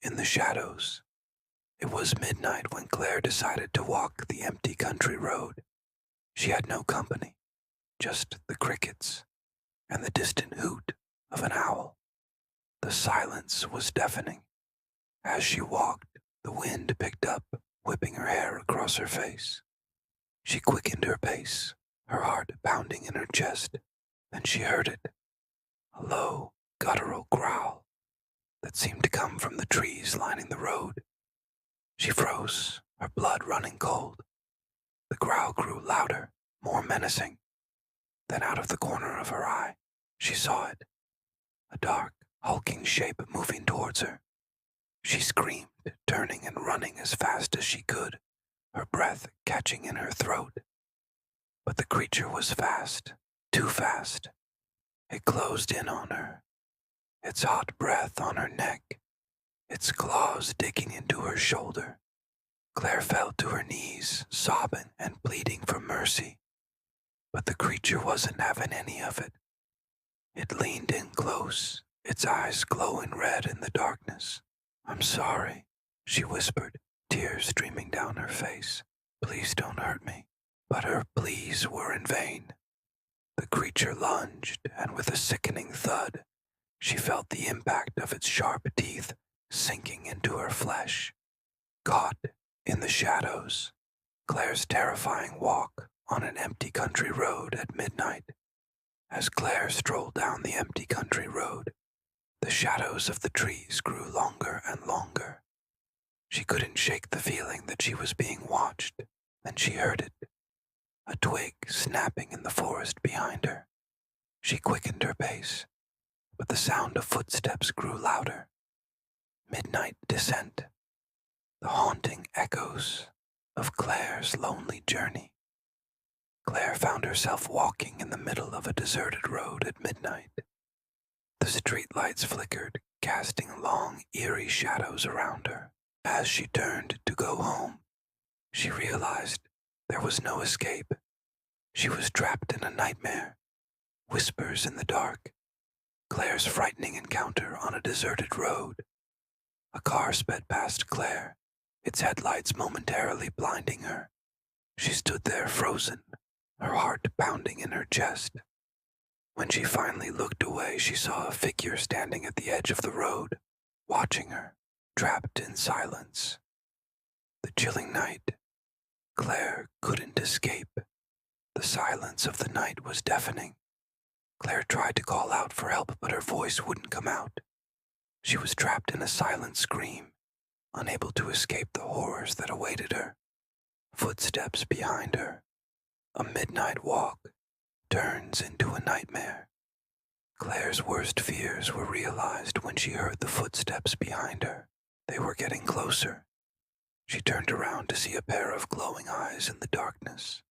in the shadows. It was midnight when Claire decided to walk the empty country road. She had no company, just the crickets and the distant hoot of an owl. The silence was deafening. As she walked, the wind picked up, whipping her hair across her face. She quickened her pace, her heart pounding in her chest. Then she heard it, a low, guttural growl that seemed to come from the trees lining the road. She froze, her blood running cold. The growl grew louder, more menacing. Then out of the corner of her eye, she saw it, a dark, hulking shape moving towards her. She screamed, turning and running as fast as she could, her breath catching in her throat. But the creature was fast, too fast. It closed in on her, its hot breath on her neck, its claws digging into her shoulder. Claire fell to her knees, sobbing and pleading for mercy. But the creature wasn't having any of it. It leaned in close, its eyes glowing red in the darkness. "I'm sorry," she whispered, tears streaming down her face. "Please don't hurt me." But her pleas were in vain. The creature lunged, and with a sickening thud, she felt the impact of its sharp teeth sinking into her flesh. Caught in the shadows, Claire's terrifying walk on an empty country road at midnight. As Claire strolled down the empty country road, the shadows of the trees grew longer and longer. She couldn't shake the feeling that she was being watched. Then she heard it, a twig snapping in the forest behind her. She quickened her pace, but the sound of footsteps grew louder. Midnight descent, the haunting echoes of Claire's lonely journey. Claire found herself walking in the middle of a deserted road at midnight. The streetlights flickered, casting long, eerie shadows around her. As she turned to go home, she realized there was no escape. She was trapped in a nightmare. Whispers in the dark. Claire's frightening encounter on a deserted road. A car sped past Claire, its headlights momentarily blinding her. She stood there frozen, her heart pounding in her chest. When she finally looked away, she saw a figure standing at the edge of the road, watching her, trapped in silence. The chilling night. Claire couldn't escape. The silence of the night was deafening. Claire tried to call out for help, but her voice wouldn't come out. She was trapped in a silent scream, unable to escape the horrors that awaited her. Footsteps behind her. A midnight walk turns into a nightmare. Claire's worst fears were realized when she heard the footsteps behind her. They were getting closer. She turned around to see a pair of glowing eyes in the darkness.